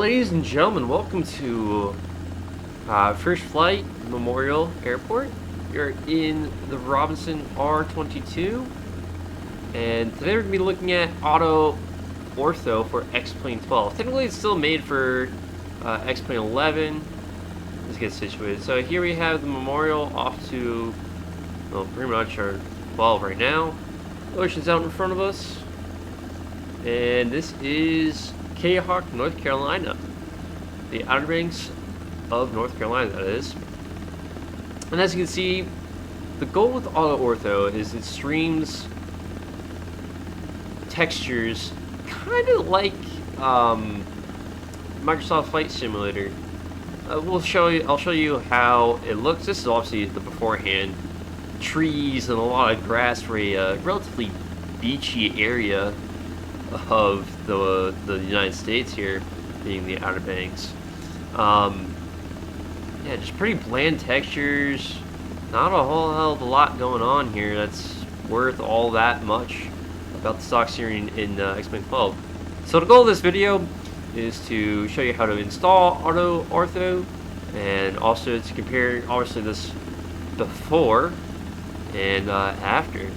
ladies and gentlemen, welcome to First Flight Memorial Airport. You're in the Robinson R22, and today we're going to be looking at AutoOrtho for X-Plane 12. Technically, it's still made for X-Plane 11. Let's get situated. So here we have the Memorial off to, well, pretty much our 12 right now. Ocean's out in front of us, and this is K-Hawk, North Carolina. The Outer Banks of North Carolina, that is. And as you can see, the goal with AutoOrtho is it streams textures kind of like Microsoft Flight Simulator. I'll show you how it looks. This is obviously the beforehand. Trees and a lot of grass for a relatively beachy area of the United States here, being the Outer Banks. Yeah, just pretty bland textures. Not a whole hell of a lot going on here that's worth all that much about the stock steering in X-Plane 12. So the goal of this video is to show you how to install AutoOrtho, and also to compare obviously this before and after.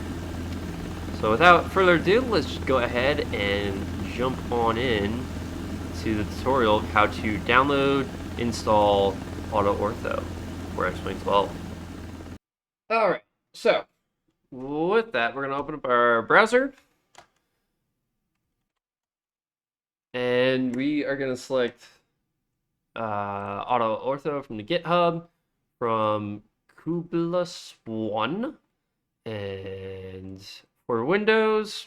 So without further ado, let's just go ahead and jump on in to the tutorial of how to download, install AutoOrtho for X-Plane 12. Alright, so with that, we're going to open up our browser. And we are going to select AutoOrtho from the GitHub, from Kubelus 1. And for Windows,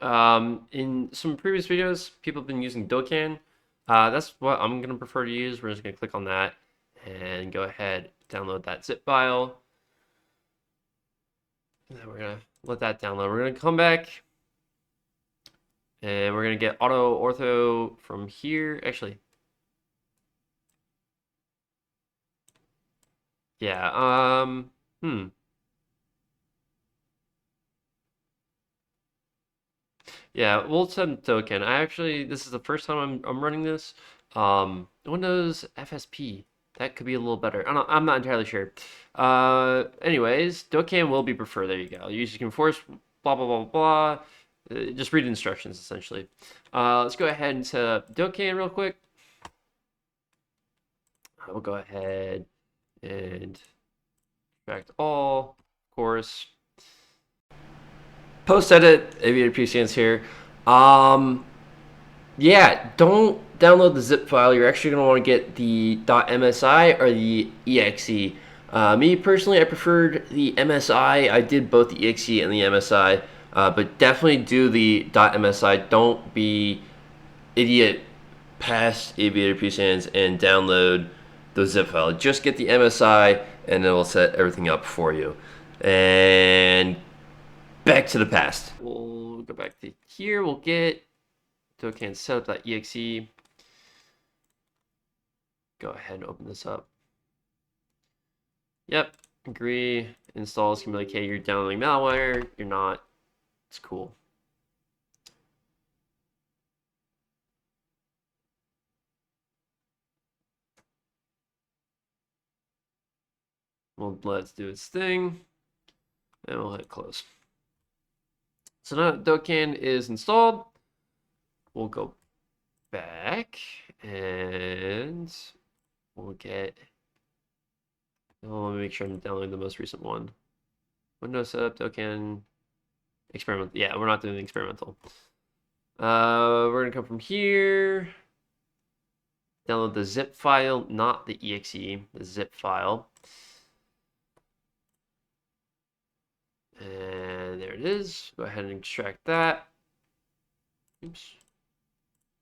in some previous videos, people have been using Dokkan. That's what I'm going to prefer to use. We're just going to click on that and go ahead, download that zip file. And then we're going to let that download. We're going to come back and we're going to get AutoOrtho from here. Actually, yeah, Yeah, we'll send Dokkan. This is the first time I'm running this. Windows FSP. That could be a little better. I'm not entirely sure. Anyways, Dokkan will be preferred. There you go. You can force blah blah blah blah. Just read instructions essentially. Let's go ahead and set up Dokkan real quick. We'll go ahead and extract all, of course. Post edit, aviator PCNs here. Yeah, don't download the zip file. You're actually going to want to get the .msi or the exe. Me personally, I preferred the MSI. I did both the exe and the MSI, but definitely do the .msi. Don't be idiot past aviator PCNs and download the zip file. Just get the MSI and it will set everything up for you. And back to the past. We'll go back to here. We'll get Dokkan setup.exe. Go ahead and open this up. Yep, agree. Install is gonna be like, hey, you're downloading malware. You're not. It's cool. Well, let's do its thing, and we'll hit close. So now Dokkan is installed. We'll go back and we'll get. Let me make sure I'm downloading the most recent one. Windows setup Dokkan experimental. Yeah, we're not doing the experimental. We're gonna come from here. Download the zip file, not the exe, the zip file. And there it is. Go ahead and extract that. Oops.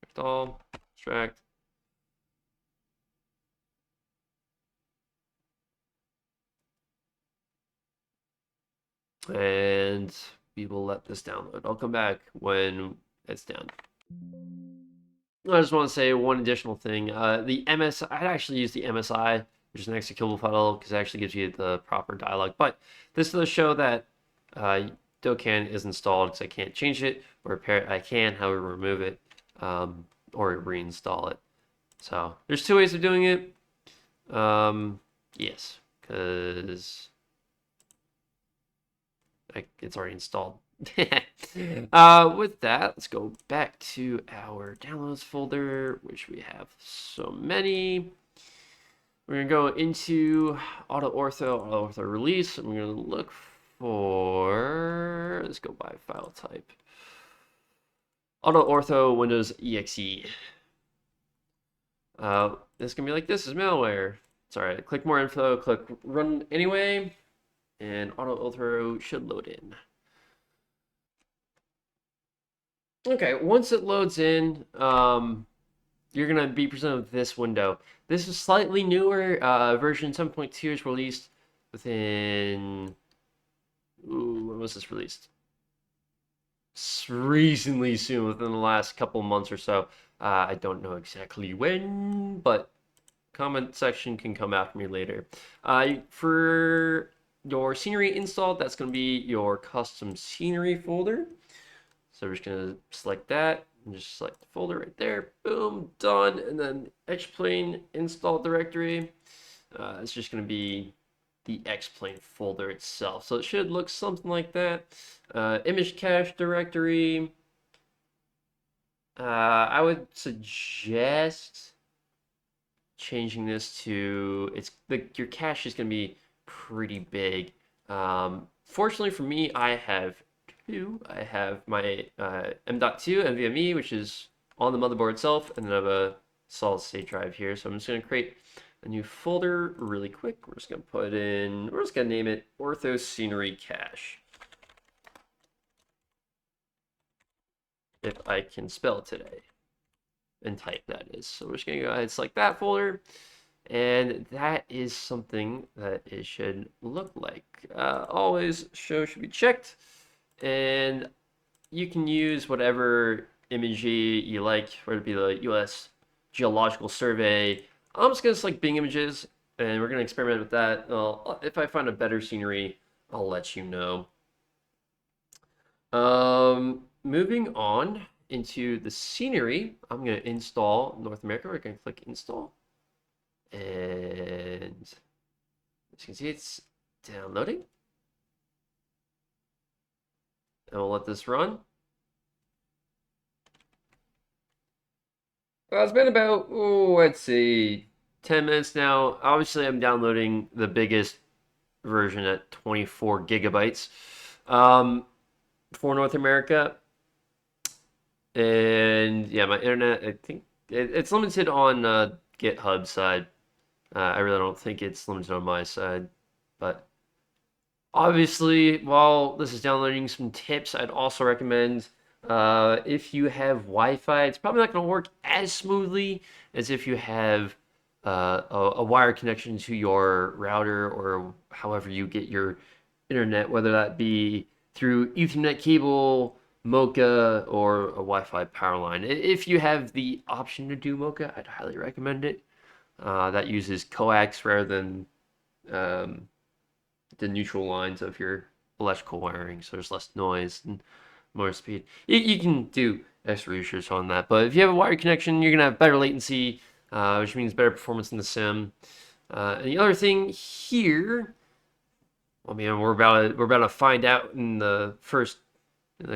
Extract all. Extract. And we will let this download. I'll come back when it's done. I just want to say one additional thing. The MSI, I actually use the MSI, which is an executable file, because it actually gives you the proper dialog. But this does show that Dokkan is installed, because I can't change it or repair it. I can, however, remove it. or reinstall it. So there's two ways of doing it. Yes, because it's already installed. With that, let's go back to our downloads folder, which we have so many. We're gonna go into AutoOrtho release, and we're gonna look for, let's go by file type. AutoOrtho Windows EXE. It's gonna be like this is malware. Sorry, click more info, click run anyway, and AutoOrtho should load in. Okay, once it loads in, you're gonna be presented with this window. This is slightly newer. Version 7.2 is released within. Ooh, when was this released? Recently, soon, within the last couple months or so. I don't know exactly when, but comment section can come after me later. For your scenery installed, that's going to be your custom scenery folder. So we're just going to select that and just select the folder right there. Boom, done. And then Xplane install directory. It's just going to be the Xplane folder itself. So it should look something like that. Image cache directory. I would suggest changing this to your cache is going to be pretty big. Fortunately for me, I have two. I have my M.2 NVMe, which is on the motherboard itself, and then I have a solid state drive here. So I'm just going to create a new folder really quick. We're just going to name it Ortho Scenery Cache. If I can spell today and type, that is. So we're just going to go ahead and select that folder. And that is something that it should look like. Always show should be checked. And you can use whatever imagery you like, whether it be the US Geological Survey. I'm just going to select Bing images, and we're going to experiment with that. If I find a better scenery, I'll let you know. Moving on into the scenery, I'm going to install North America. We're going to click install. And as you can see, it's downloading. And we'll let this run. Well, it's been about, let's see, 10 minutes now. Obviously, I'm downloading the biggest version at 24 gigabytes for North America. And yeah, my internet, I think it's limited on GitHub side. I really don't think it's limited on my side. But obviously, while this is downloading some tips, I'd also recommend if you have Wi-Fi, it's probably not going to work as smoothly as if you have a wire connection to your router or however you get your internet, whether that be through Ethernet cable, Mocha, or a Wi-Fi power line. If you have the option to do Mocha, I'd highly recommend it. That uses coax rather than the neutral lines of your electrical wiring, so there's less noise and more speed. You can do extra research on that, but if you have a wired connection, you're gonna have better latency, which means better performance in the sim. And the other thing here, I mean, we're about to find out in a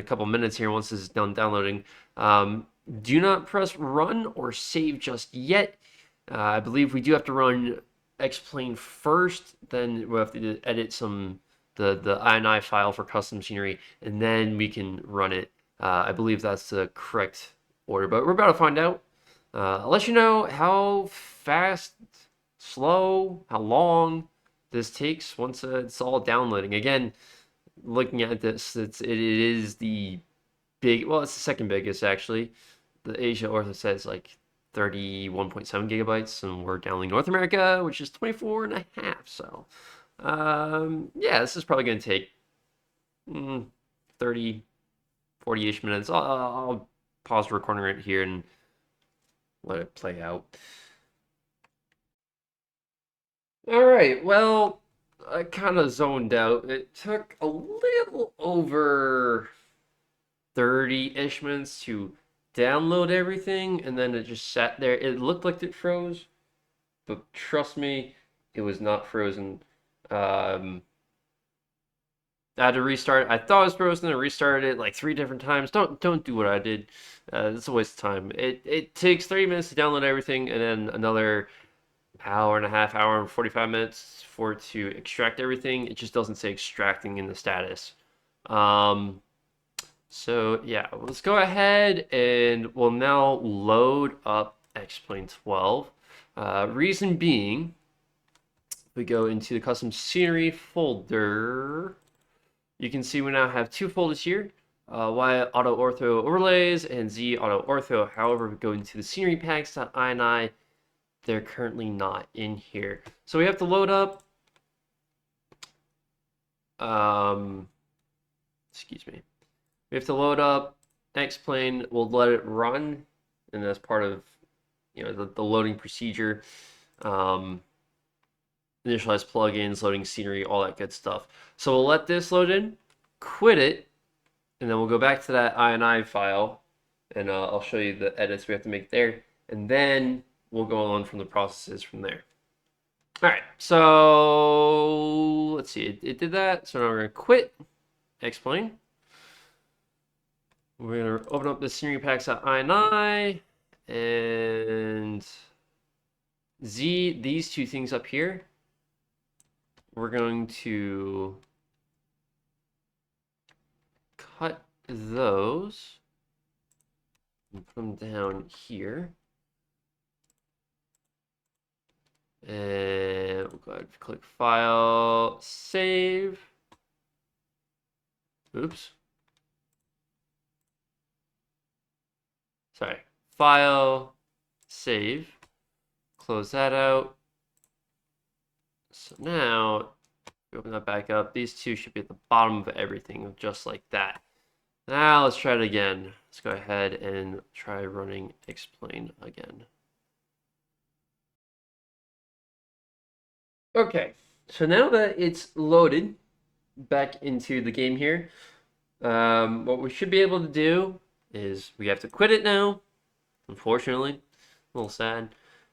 couple minutes here once this is done downloading. Do not press run or save just yet. I believe we do have to run Xplane first, then we'll have to edit the INI file for custom scenery, and then we can run it. I believe that's the correct order, but we're about to find out. I'll let you know how fast, slow, how long this takes once it's all downloading. Again, looking at this, it is the it's the second biggest actually. The Asia Ortho says like 31.7 gigabytes, and we're downloading North America, which is 24 and a half. So, yeah, this is probably going to take 30, 40-ish minutes. I'll pause the recording right here and let it play out. All right, well, I kind of zoned out. It took a little over 30-ish minutes to download everything, and then it just sat there. It looked like it froze, but trust me, it was not frozen. Um, I had to restart. I thought it was frozen. I restarted it like 3 different times. Don't do what I did. It's a waste of time. It takes 30 minutes to download everything, and then another hour and a half, hour and 45 minutes for it to extract everything. It just doesn't say extracting in the status. Um, so yeah, let's go ahead and we'll now load up X-Plane 12. Reason being, we go into the custom scenery folder. You can see we now have 2 folders here. Y AutoOrtho overlays and Z AutoOrtho. However, we go into the scenery packs.ini. They're currently not in here. So we have to load up, excuse me. We have to load up X-Plane. We'll let it run, and that's part of, the loading procedure. Initialize plugins, loading scenery, all that good stuff. So we'll let this load in, quit it, and then we'll go back to that ini file, and I'll show you the edits we have to make there, and then we'll go on from the processes from there. All right, so let's see, it did that. So now we're gonna quit X-Plane. We're gonna open up the scenery packs.ini and Z, these 2 things up here. We're going to cut those and put them down here. And we'll go ahead and click File, Save. Oops. Sorry. File, Save. Close that out. So now, we open that back up. These 2 should be at the bottom of everything, just like that. Now let's try it again. Let's go ahead and try running X-Plane again. Okay, so now that it's loaded back into the game here, what we should be able to do is we have to quit it now, unfortunately. A little sad.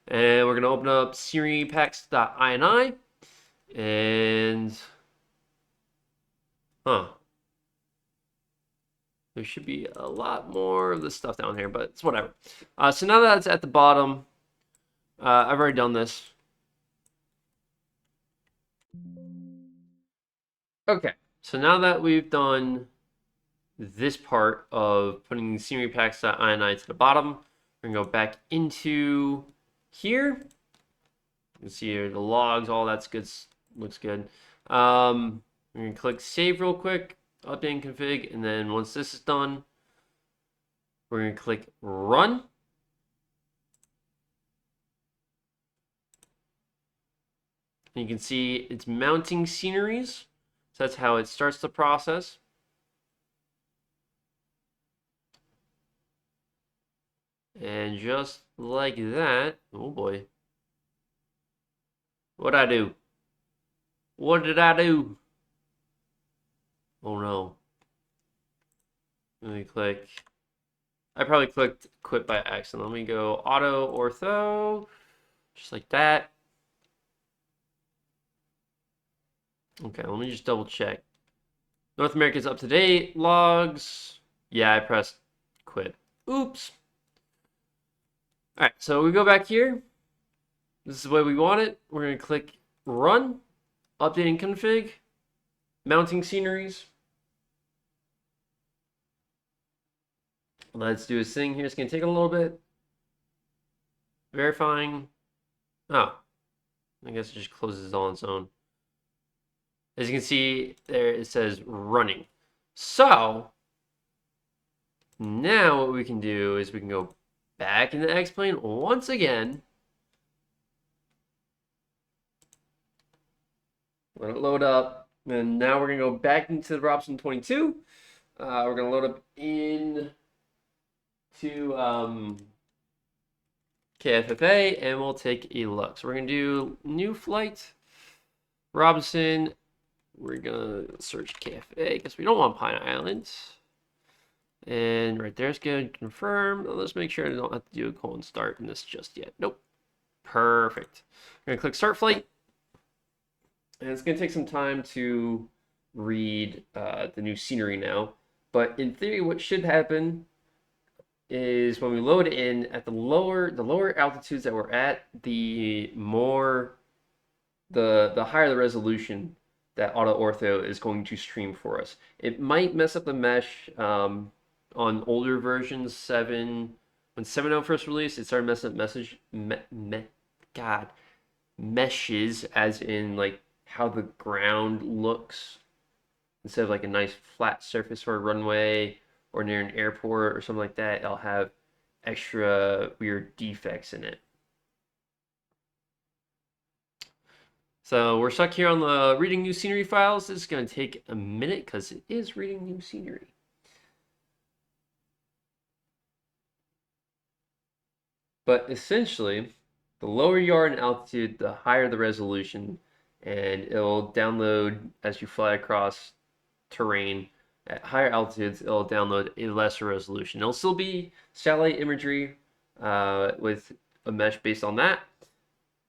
And we're going to open up sceneriepacks.ini, and there should be a lot more of this stuff down here, but it's whatever. So now that it's at the bottom, I've already done this. Okay, so now that we've done this part of putting scenery packs.ini to the bottom, we're gonna go back into here. You can see here the logs, all that's good, looks good. We're gonna click save real quick, update and config, and then once this is done, we're gonna click run. And you can see it's mounting sceneries. So that's how it starts the process. And just like that, oh boy. What'd I do? What did I do? Oh no. Let me click. I probably clicked quit by accident. Let me go AutoOrtho. Just like that. Okay, let me just double check. North America's up to date. Logs. Yeah, I pressed quit. Oops. All right, so we go back here. This is the way we want it. We're going to click run, updating config, mounting sceneries. Let's do a thing here. It's going to take a little bit. Verifying. Oh, I guess it just closes on its own. As you can see there, it says running. So now what we can do is we can go back into X-Plane once again. Let it load up. And now we're going to go back into the Robinson 22. We're going to load up into KFFA, and we'll take a look. So we're going to do new flight, Robinson. We're going to search KFA because we don't want Pine Island. And right there's good. Confirm. Let's make sure I don't have to do a colon start in this just yet. Nope. Perfect. I'm gonna click start flight. And it's gonna take some time to read the new scenery now. But in theory, what should happen is when we load in at the lower altitudes that we're at, the higher the resolution that AutoOrtho is going to stream for us. It might mess up the mesh on older versions. When 7.0 first released, it started messing up meshes, as in like how the ground looks instead of like a nice flat surface for a runway or near an airport or something like that. It'll have extra weird defects in it. So we're stuck here on the reading new scenery files. This is going to take a minute because it is reading new scenery. But essentially, the lower you are in altitude, the higher the resolution, and it'll download as you fly across terrain. At higher altitudes, it'll download a lesser resolution. It'll still be satellite imagery with a mesh based on that.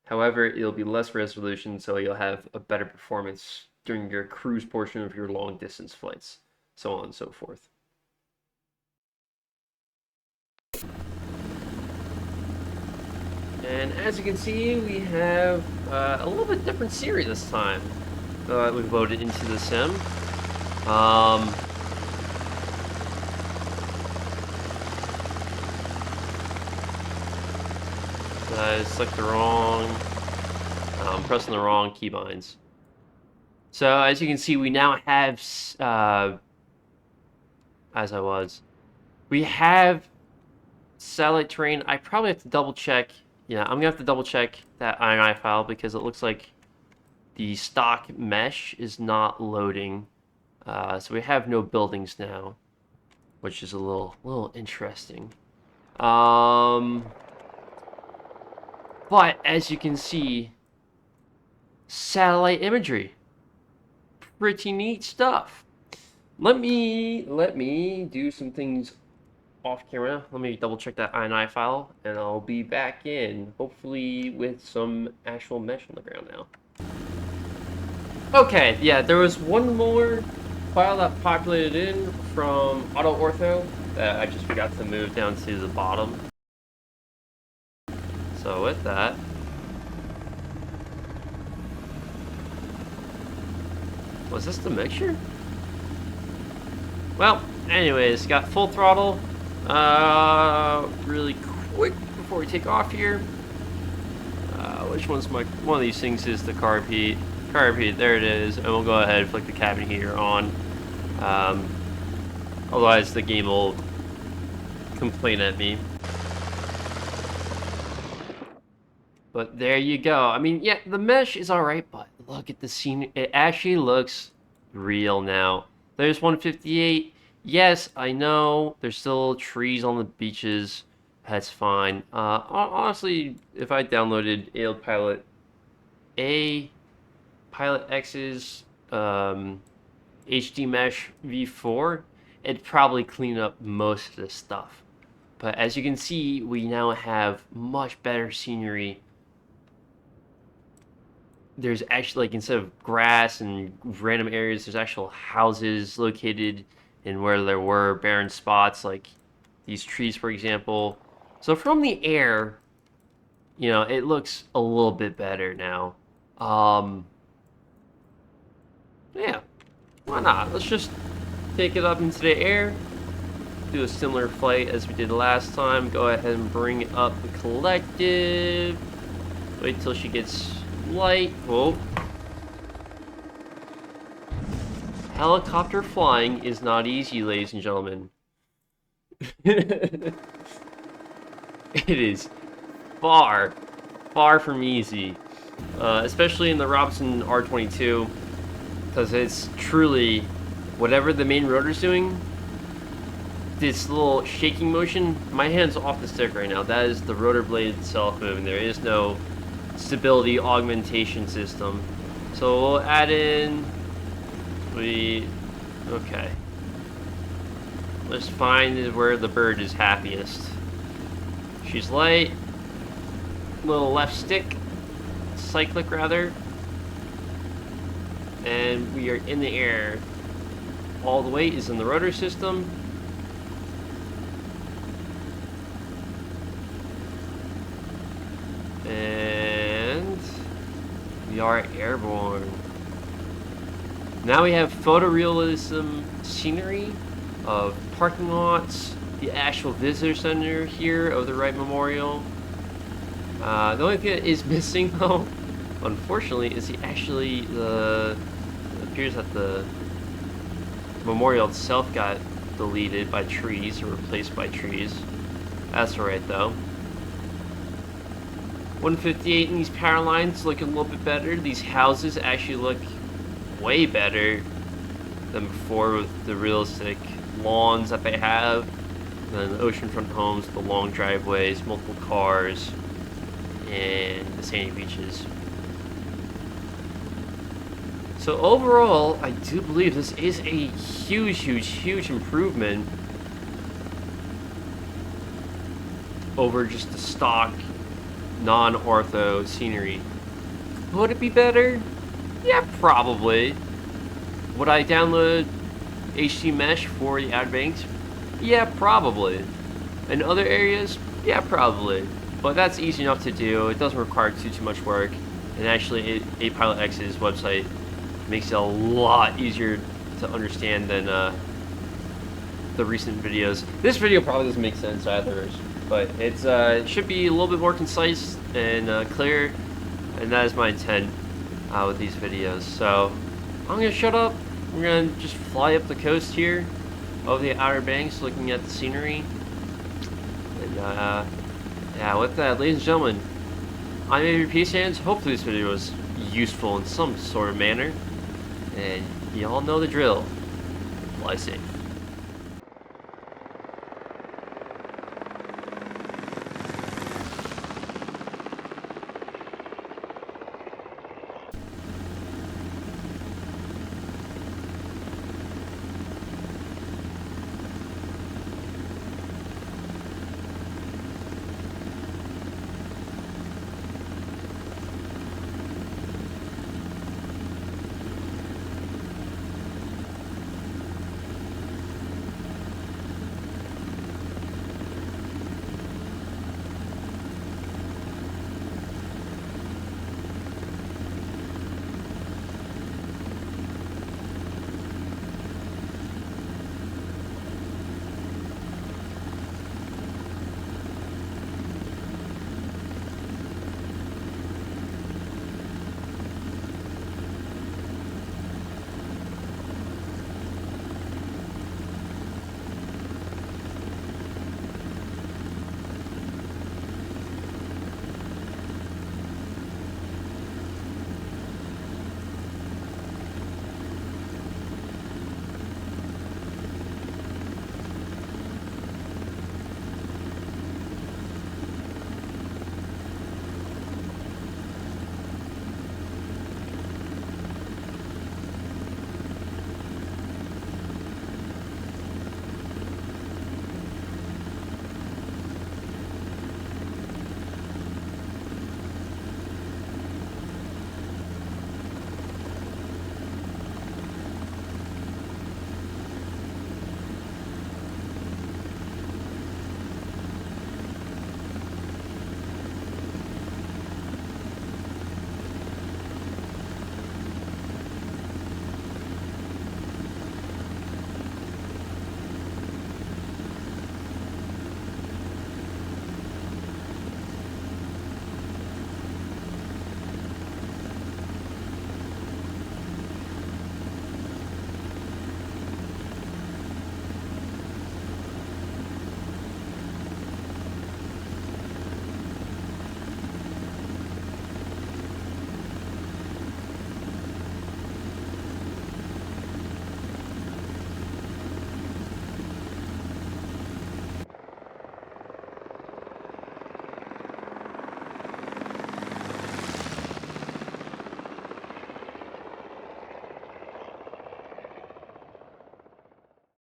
However, it'll be less resolution, so you'll have a better performance during your cruise portion of your long distance flights, so on and so forth. And as you can see, we have a little bit different scenery this time. We've loaded into the sim. I select the wrong, I'm pressing the wrong keybinds. So as you can see, we now have, we have satellite terrain. I probably have to double check. Yeah, I'm gonna have to double check that INI file because it looks like the stock mesh is not loading. So we have no buildings now, which is a little interesting. But as you can see, satellite imagery, pretty neat stuff. Let me do some things off camera. Let me double check that INI file, and I'll be back in, hopefully with some actual mesh on the ground now. Okay, yeah, there was one more file that populated in from AutoOrtho that I just forgot to move down to the bottom. So with that, was this the mixture? Well, anyways, got full throttle. Really quick before we take off here. Which one of these things is the carb heat? Carb heat, there it is, and we'll go ahead and flick the cabin heater on. Otherwise the game will complain at me. But there you go. I mean, yeah, the mesh is alright, but look at the scene. It actually looks real now. There's 158. Yes, I know there's still trees on the beaches. That's fine. Honestly, if I downloaded Pilot X's HD Mesh V4, it'd probably clean up most of this stuff. But as you can see, we now have much better scenery. There's actually, like, instead of grass and random areas, there's actual houses located in where there were barren spots, like these trees, for example. So from the air, you know, it looks a little bit better now. Yeah, why not? Let's just take it up into the air, do a similar flight as we did last time. Go ahead and bring up the collective. Wait till she gets light. Whoa. Helicopter flying is not easy, ladies and gentlemen. It is far from easy. Especially in the Robinson R22. Because it's truly, whatever the main rotor's doing, this little shaking motion, my hand's off the stick right now. That is the rotor blade itself moving. There is no stability augmentation system. So we'll add in, okay. let's find where the bird is happiest. She's light, little left stick, cyclic rather, and we are in the air. All the weight is in the rotor system. And we are airborne. Now we have photorealism scenery of parking lots, the actual visitor center here of the Wright Memorial. The only thing that is missing though, unfortunately, is it appears that the memorial itself got deleted by trees or replaced by trees. That's alright though. 158 in these power lines looking a little bit better. These houses actually look way better than before with the realistic lawns that they have, and the oceanfront homes, the long driveways, multiple cars, and the sandy beaches. So overall, I do believe this is a huge improvement over just the stock non-ortho scenery. Would it be better? Yeah, probably. Would I download HD Mesh for the Outer Banks? Yeah, probably. In other areas? Yeah, probably. But that's easy enough to do. It doesn't require too much work. And actually, APilotX's website makes it a lot easier to understand than the recent videos. This video probably doesn't make sense either, but it's it should be a little bit more concise and clear, and that is my intent with these videos. So I'm gonna shut up. We're gonna just fly up the coast here of the Outer Banks, looking at the scenery. And yeah, with that, ladies and gentlemen, I'm Avery Peace Hands. Hopefully this video was useful in some sort of manner, and you all know the drill. Fly safe.